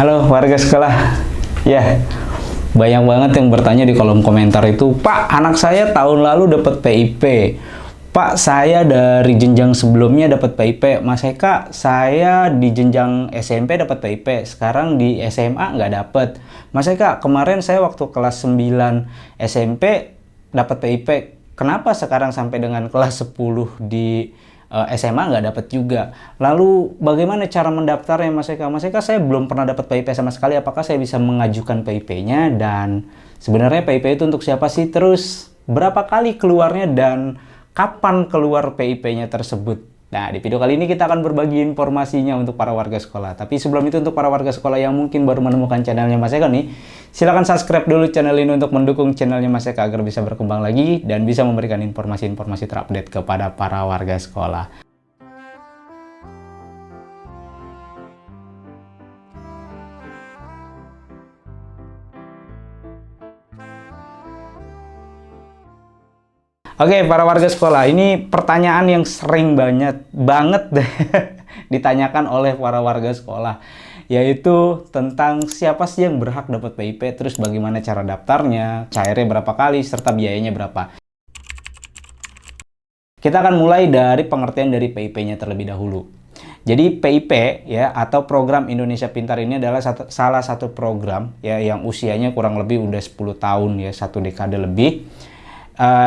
Halo warga sekolah. Ya, banyak banget yang bertanya di kolom komentar itu, Pak, anak saya tahun lalu dapat PIP. Pak, saya dari jenjang sebelumnya dapat PIP. Mas Eka, saya di jenjang SMP dapat PIP. Sekarang di SMA nggak dapat. Mas Eka, kemarin saya waktu kelas 9 SMP dapat PIP. Kenapa sekarang sampai dengan kelas 10 di SMA nggak dapat juga? Lalu bagaimana cara mendaftarnya Mas Eka? Mas Eka, saya belum pernah dapat PIP sama sekali. Apakah saya bisa mengajukan PIP-nya? Dan sebenarnya PIP itu untuk siapa sih? Terus berapa kali keluarnya dan kapan keluar PIP-nya tersebut? Nah, di video kali ini kita akan berbagi informasinya untuk para warga sekolah. Tapi sebelum itu, untuk para warga sekolah yang mungkin baru menemukan channelnya Mas Eka nih, silahkan subscribe dulu channel ini untuk mendukung channelnya Mas Eka agar bisa berkembang lagi dan bisa memberikan informasi-informasi terupdate kepada para warga sekolah. Oke, para warga sekolah, ini pertanyaan yang sering banget ditanyakan oleh para warga sekolah, yaitu tentang siapa sih yang berhak dapat PIP, terus bagaimana cara daftarnya, cairnya berapa kali, serta biayanya berapa. Kita akan mulai dari pengertian dari PIP-nya terlebih dahulu. Jadi PIP ya, atau Program Indonesia Pintar, ini adalah salah satu program ya yang usianya kurang lebih udah 10 tahun ya, satu dekade lebih.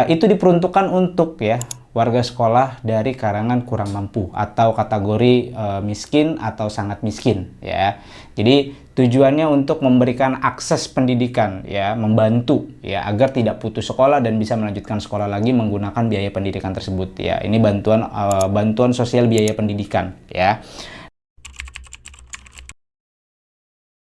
Itu diperuntukkan untuk ya warga sekolah dari kalangan kurang mampu atau kategori miskin atau sangat miskin ya. Jadi tujuannya untuk memberikan akses pendidikan ya, membantu ya agar tidak putus sekolah dan bisa melanjutkan sekolah lagi menggunakan biaya pendidikan tersebut ya. Ini bantuan sosial biaya pendidikan ya.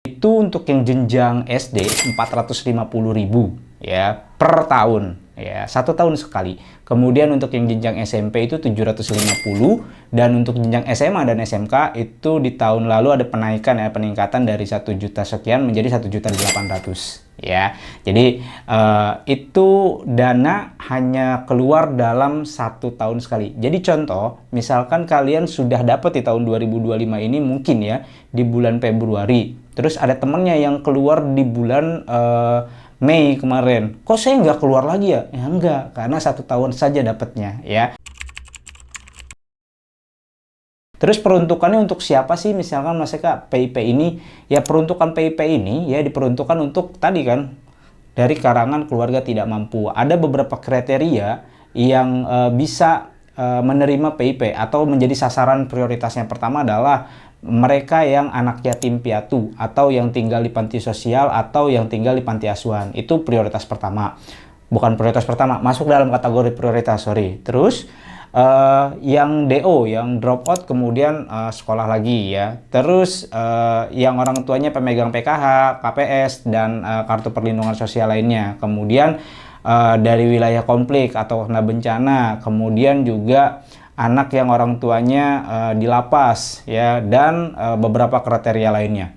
Itu untuk yang jenjang SD 450.000 ya per tahun ya, 1 tahun sekali. Kemudian untuk yang jenjang SMP itu 750, dan untuk jenjang SMA dan SMK itu di tahun lalu ada peningkatan dari 1 juta sekian menjadi 1.800.000 ya. Jadi itu dana hanya keluar dalam 1 tahun sekali. Jadi contoh, misalkan kalian sudah dapat di tahun 2025 ini mungkin ya di bulan Februari, terus ada temennya yang keluar di bulan Mei kemarin, kok saya nggak keluar lagi ya? Ya enggak, karena 1 tahun saja dapatnya ya. Terus peruntukannya untuk siapa sih? Misalkan Mas Eka, PIP ini ya, peruntukan PIP ini ya diperuntukkan untuk tadi kan dari kalangan keluarga tidak mampu. Ada beberapa kriteria yang bisa menerima PIP atau menjadi sasaran prioritasnya. Pertama adalah mereka yang anak yatim piatu atau yang tinggal di panti sosial atau yang tinggal di panti asuhan. Itu prioritas pertama. Bukan prioritas pertama, masuk dalam kategori prioritas, sorry. Terus yang DO, yang drop out kemudian sekolah lagi ya. Terus yang orang tuanya pemegang PKH, KPS, dan kartu perlindungan sosial lainnya. Kemudian dari wilayah konflik atau kena bencana. Kemudian juga anak yang orang tuanya di lapas ya, dan beberapa kriteria lainnya.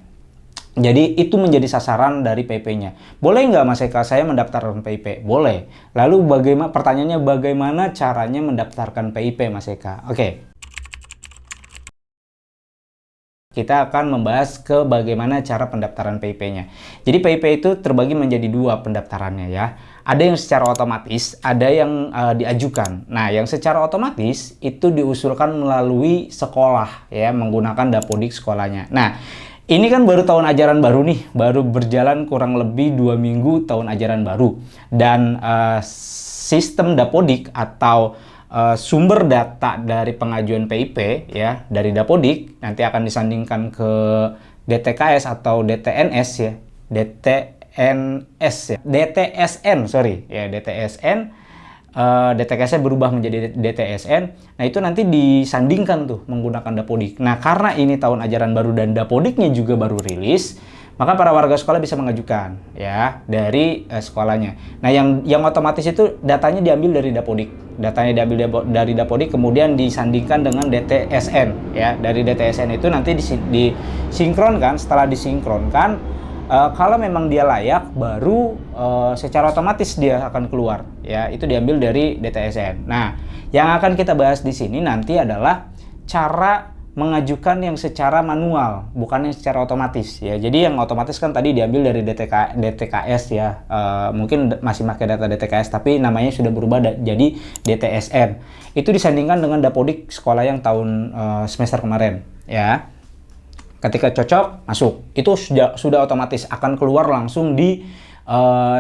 Jadi itu menjadi sasaran dari PIP-nya. Boleh nggak Mas Eka saya mendaftarkan PIP? Boleh. Lalu pertanyaannya bagaimana caranya mendaftarkan PIP Mas Eka? Oke. Kita akan membahas ke bagaimana cara pendaftaran PIP-nya. Jadi PIP itu terbagi menjadi 2 pendaftarannya ya. Ada yang secara otomatis, ada yang diajukan. Nah, yang secara otomatis itu diusulkan melalui sekolah ya, menggunakan dapodik sekolahnya. Nah, ini kan baru tahun ajaran baru nih, baru berjalan kurang lebih 2 minggu tahun ajaran baru. Dan sistem dapodik atau sumber data dari pengajuan PIP ya dari dapodik nanti akan disandingkan ke DTKS atau DTNS ya, DTSN. DTKS-nya berubah menjadi DTSN. Nah, itu nanti disandingkan tuh menggunakan dapodik. Nah, karena ini tahun ajaran baru dan dapodiknya juga baru rilis, maka para warga sekolah bisa mengajukan ya dari sekolahnya. Nah, yang otomatis itu datanya diambil dari dapodik. Datanya diambil dari dapodik kemudian disandingkan dengan DTSN ya. Dari DTSN itu nanti disinkronkan. Setelah disinkronkan, kalau memang dia layak, baru secara otomatis dia akan keluar ya. Itu diambil dari DTSN. Nah, yang akan kita bahas di sini nanti adalah cara mengajukan yang secara manual, bukan yang secara otomatis ya. Jadi yang otomatis kan tadi diambil dari DTKS ya. Mungkin masih pakai data DTKS tapi namanya sudah berubah jadi DTSN. Itu disandingkan dengan Dapodik sekolah yang tahun semester kemarin ya. Ketika cocok masuk, itu sudah otomatis akan keluar langsung di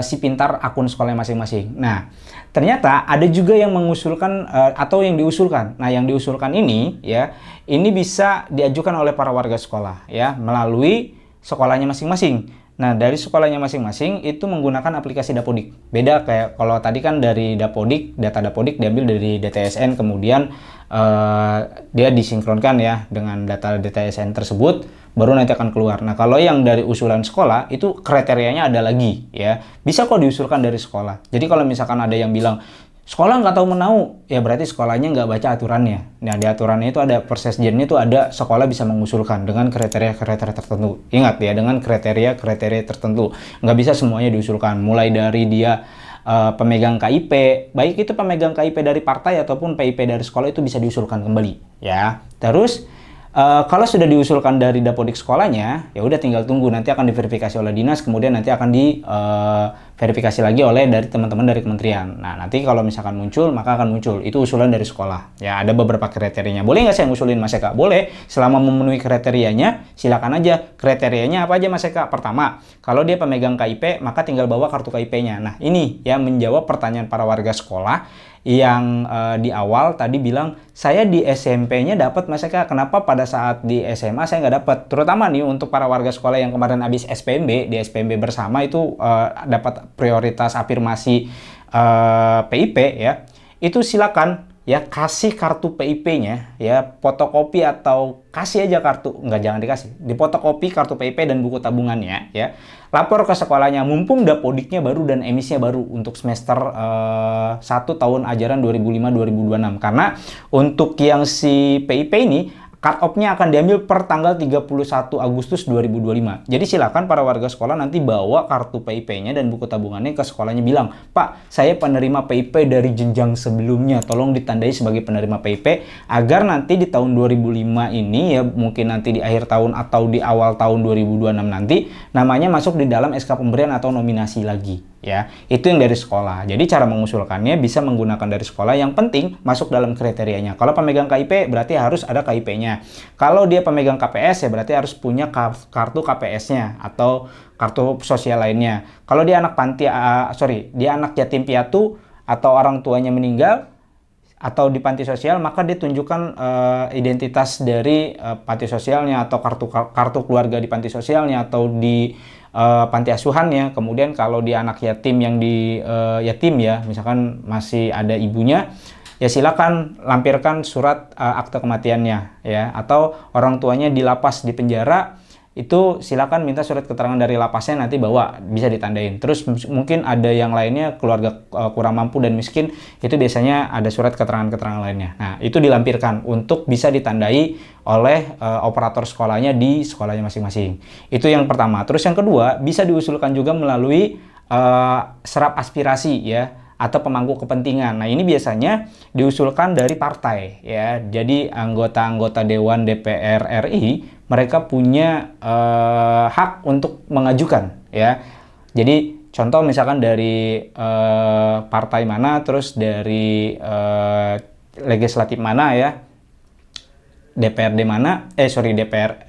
si pintar akun sekolahnya masing-masing. Nah, ternyata ada juga yang mengusulkan atau yang diusulkan. Nah, yang diusulkan ini ya, ini bisa diajukan oleh para warga sekolah ya melalui sekolahnya masing-masing. Nah, dari sekolahnya masing-masing itu menggunakan aplikasi Dapodik. Beda kayak kalau tadi kan dari Dapodik, data Dapodik diambil dari DTSN, kemudian dia disinkronkan ya dengan data DTSN tersebut, baru nanti akan keluar. Nah, kalau yang dari usulan sekolah, itu kriterianya ada lagi ya. Bisa kok diusulkan dari sekolah. Jadi kalau misalkan ada yang bilang, sekolah nggak tahu menau, ya berarti sekolahnya nggak baca aturannya. Nah, di aturannya itu ada persesjennya itu ada sekolah bisa mengusulkan dengan kriteria-kriteria tertentu. Ingat ya, dengan kriteria-kriteria tertentu. Nggak bisa semuanya diusulkan. Mulai dari dia pemegang KIP, baik itu pemegang KIP dari partai ataupun PIP dari sekolah itu bisa diusulkan kembali. Ya, terus kalau sudah diusulkan dari Dapodik sekolahnya, ya udah tinggal tunggu, nanti akan diverifikasi oleh dinas, kemudian nanti akan diverifikasi lagi oleh dari teman-teman dari kementerian. Nah, nanti kalau misalkan muncul, maka akan muncul. Itu usulan dari sekolah. Ya, ada beberapa kriterianya. Boleh nggak saya ngusulin Mas Eka? Boleh. Selama memenuhi kriterianya, silakan aja. Kriterianya apa aja Mas Eka? Pertama, kalau dia pemegang KIP, maka tinggal bawa kartu KIP-nya. Nah, ini ya menjawab pertanyaan para warga sekolah yang di awal tadi bilang, saya di SMP-nya dapat Mas Eka, kenapa pada saat di SMA saya nggak dapat? Terutama nih untuk para warga sekolah yang kemarin habis SPMB, di SPMB bersama itu dapat prioritas afirmasi PIP ya, itu silakan ya kasih kartu PIP-nya ya, fotokopi atau kasih aja kartu, jangan dikasih, difotokopi kartu PIP dan buku tabungannya ya, lapor ke sekolahnya, mumpung Dapodiknya baru dan emisinya baru untuk semester 1 tahun ajaran 2005-2026, karena untuk yang si PIP ini cut off-nya akan diambil per tanggal 31 Agustus 2025. Jadi silakan para warga sekolah nanti bawa kartu PIP-nya dan buku tabungannya ke sekolahnya, bilang, Pak, saya penerima PIP dari jenjang sebelumnya, tolong ditandai sebagai penerima PIP, agar nanti di tahun 2005 ini ya, mungkin nanti di akhir tahun atau di awal tahun 2026 nanti, namanya masuk di dalam SK pemberian atau nominasi lagi. Ya, itu yang dari sekolah. Jadi cara mengusulkannya bisa menggunakan dari sekolah, yang penting masuk dalam kriterianya. Kalau pemegang KIP berarti harus ada KIP-nya. Kalau dia pemegang KPS ya berarti harus punya kartu KPS-nya atau kartu sosial lainnya. Kalau dia anak dia anak yatim piatu atau orang tuanya meninggal atau di panti sosial, maka dia tunjukkan identitas dari panti sosialnya atau kartu keluarga di panti sosialnya atau di panti asuhannya. Kemudian kalau dia anak yatim yang di yatim ya, misalkan masih ada ibunya, ya silakan lampirkan surat akte kematiannya ya, atau orang tuanya di lapas di penjara, itu silakan minta surat keterangan dari lapasnya, nanti bawa, bisa ditandain. Terus mungkin ada yang lainnya, keluarga kurang mampu dan miskin, itu biasanya ada surat keterangan-keterangan lainnya. Nah, itu dilampirkan untuk bisa ditandai oleh operator sekolahnya di sekolahnya masing-masing. Itu yang pertama. Terus yang kedua, bisa diusulkan juga melalui serap aspirasi ya, atau pemangku kepentingan. Nah, ini biasanya diusulkan dari partai ya. Jadi anggota-anggota Dewan DPR RI mereka punya hak untuk mengajukan ya. Jadi contoh misalkan dari partai mana, terus dari legislatif mana ya, DPRD mana,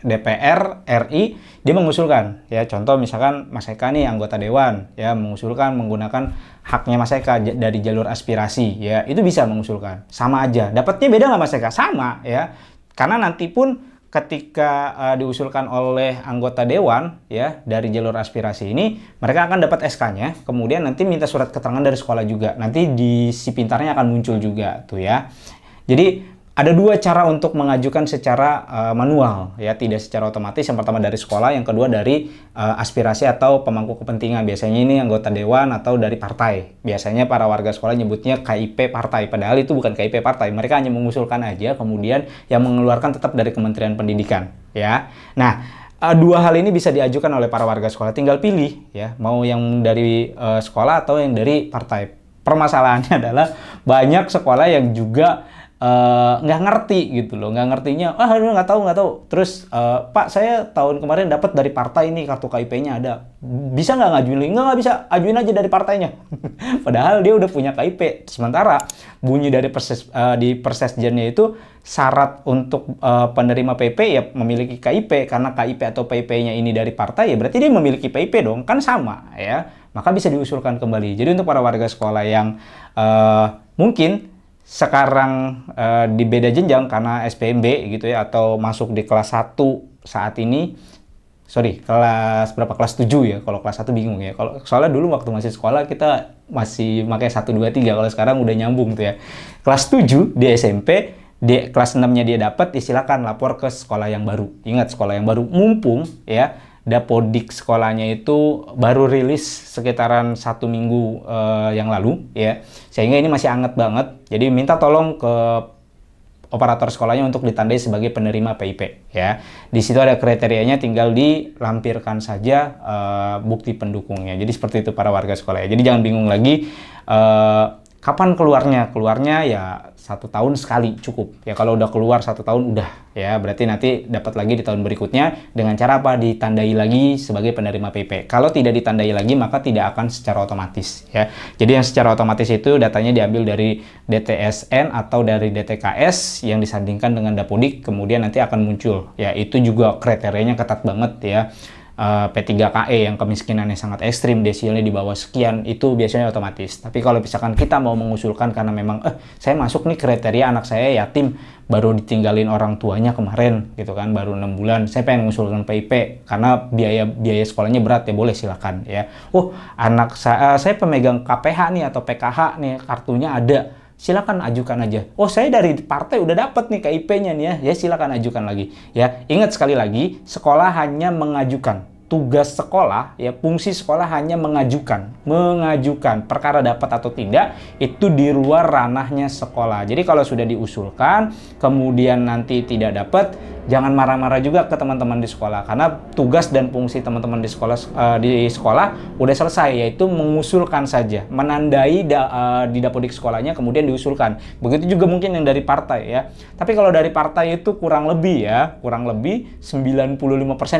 DPR RI, dia mengusulkan ya. Contoh misalkan Mas Eka nih anggota dewan ya, mengusulkan menggunakan haknya Mas Eka dari jalur aspirasi ya, itu bisa mengusulkan. Sama aja, dapatnya beda nggak Mas Eka? Sama ya, karena nanti pun ketika diusulkan oleh anggota dewan ya dari jalur aspirasi ini, mereka akan dapat SK-nya, kemudian nanti minta surat keterangan dari sekolah juga, nanti di si pintarnya akan muncul juga tuh ya. Jadi ada dua cara untuk mengajukan secara manual ya, tidak secara otomatis. Yang pertama dari sekolah, yang kedua dari aspirasi atau pemangku kepentingan. Biasanya ini anggota dewan atau dari partai. Biasanya para warga sekolah nyebutnya KIP partai, padahal itu bukan KIP partai. Mereka hanya mengusulkan aja, kemudian yang mengeluarkan tetap dari Kementerian Pendidikan ya. Nah, dua hal ini bisa diajukan oleh para warga sekolah. Tinggal pilih ya, mau yang dari sekolah atau yang dari partai. Permasalahannya adalah banyak sekolah yang juga nggak ngerti gitu loh, nggak ngertinya, aduh nggak tahu. Terus Pak, saya tahun kemarin dapat dari partai ini kartu KIP-nya ada, bisa nggak ngajuin? Nggak bisa, ajuin aja dari partainya. Padahal dia udah punya KIP. Sementara bunyi dari di Persesjennya itu syarat untuk penerima PP ya memiliki KIP, karena KIP atau PP-nya ini dari partai ya berarti dia memiliki PIP dong, kan sama ya, maka bisa diusulkan kembali. Jadi untuk para warga sekolah yang mungkin sekarang di beda jenjang karena SPMB gitu ya, atau masuk di kelas 1 saat ini, kelas berapa, kelas 7 ya, kalau kelas 1 bingung ya, kalau soalnya dulu waktu masih sekolah kita masih pakai 1, 2, 3, kalau sekarang udah nyambung tuh ya. Kelas 7 di SMP, di kelas 6-nya dia dapat, silakan lapor ke sekolah yang baru. Ingat, sekolah yang baru, mumpung ya Dapodik sekolahnya itu baru rilis sekitaran 1 minggu yang lalu ya, sehingga ini masih anget banget. Jadi minta tolong ke operator sekolahnya untuk ditandai sebagai penerima PIP ya. Di situ ada kriterianya, tinggal dilampirkan saja bukti pendukungnya. Jadi seperti itu para warga sekolah ya. Jadi jangan bingung lagi kapan keluarnya. Keluarnya ya 1 tahun sekali cukup ya. Kalau udah keluar 1 tahun udah ya, berarti nanti dapat lagi di tahun berikutnya. Dengan cara apa? Ditandai lagi sebagai penerima PIP. Kalau tidak ditandai lagi maka tidak akan secara otomatis ya. Jadi yang secara otomatis itu datanya diambil dari DTSN atau dari DTKS yang disandingkan dengan Dapodik, kemudian nanti akan muncul ya. Itu juga kriterianya ketat banget ya. P3KE yang kemiskinannya sangat ekstrim, desilnya di bawah sekian, itu biasanya otomatis. Tapi kalau misalkan kita mau mengusulkan karena memang saya masuk nih kriteria anak saya yatim, baru ditinggalin orang tuanya kemarin gitu kan, baru 6 bulan, saya pengen mengusulkan PIP karena biaya sekolahnya berat ya, boleh silakan ya. Anak saya pemegang KPH nih atau PKH nih, kartunya ada, silakan ajukan aja. Saya dari partai udah dapat nih KIP-nya nih ya, silakan ajukan lagi ya. Ingat sekali lagi, sekolah hanya mengajukan. Tugas sekolah ya, fungsi sekolah hanya mengajukan perkara dapat atau tidak itu di luar ranahnya sekolah. Jadi kalau sudah diusulkan kemudian nanti tidak dapat, jangan marah-marah juga ke teman-teman di sekolah, karena tugas dan fungsi teman-teman di sekolah udah selesai, yaitu mengusulkan saja, menandai di Dapodik sekolahnya kemudian diusulkan. Begitu juga mungkin yang dari partai ya. Tapi kalau dari partai itu kurang lebih 95%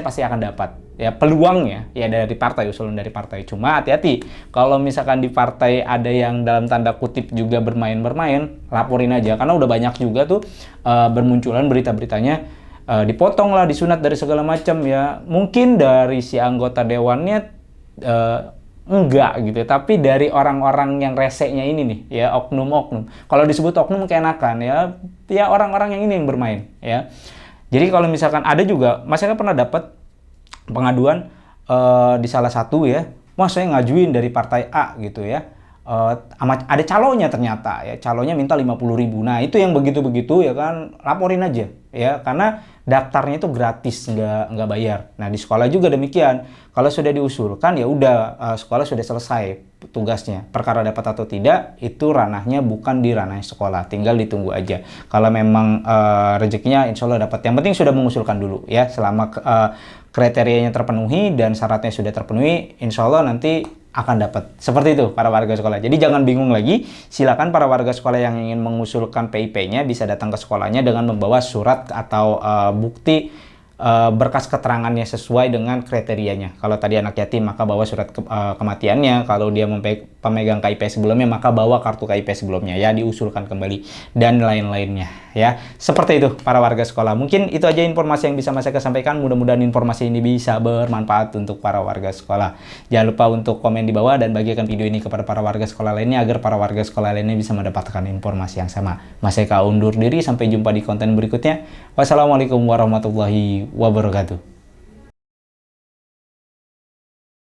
pasti akan dapat ya, peluangnya ya dari partai, usulan dari partai. Cuma hati-hati kalau misalkan di partai ada yang dalam tanda kutip juga bermain-bermain, laporin aja, karena udah banyak juga tuh bermunculan berita-beritanya, dipotong lah, disunat dari segala macam ya. Mungkin dari si anggota dewannya enggak gitu, tapi dari orang-orang yang resenya ini nih ya, oknum-oknum. Kalau disebut oknum keenakan ya orang-orang yang ini yang bermain ya. Jadi kalau misalkan ada juga, masyarakat pernah dapat pengaduan di salah satu ya, saya ngajuin dari partai A gitu ya, ada calonnya ternyata ya, calonnya minta 50.000. Nah itu yang begitu-begitu ya kan, laporin aja ya, karena daftarnya itu gratis, nggak bayar. Nah di sekolah juga demikian, kalau sudah diusulkan ya udah, sekolah sudah selesai tugasnya. Perkara dapat atau tidak itu ranahnya bukan di ranah sekolah, tinggal ditunggu aja. Kalau memang rezekinya insya Allah dapat. Yang penting sudah mengusulkan dulu ya, selama kriterianya terpenuhi dan syaratnya sudah terpenuhi, insya Allah nanti akan dapat. Seperti itu para warga sekolah. Jadi jangan bingung lagi, silakan para warga sekolah yang ingin mengusulkan PIP-nya bisa datang ke sekolahnya dengan membawa surat atau bukti berkas keterangannya sesuai dengan kriterianya. Kalau tadi anak yatim maka bawa surat kematiannya, kalau dia pemegang KIP sebelumnya maka bawa kartu KIP sebelumnya ya, diusulkan kembali dan lain-lainnya ya. Seperti itu para warga sekolah. Mungkin itu aja informasi yang bisa Mas Eka sampaikan. Mudah-mudahan informasi ini bisa bermanfaat untuk para warga sekolah. Jangan lupa untuk komen di bawah dan bagikan video ini kepada para warga sekolah lainnya agar para warga sekolah lainnya bisa mendapatkan informasi yang sama. Mas Eka undur diri, sampai jumpa di konten berikutnya. Wassalamualaikum warahmatullahi wabarakatuh.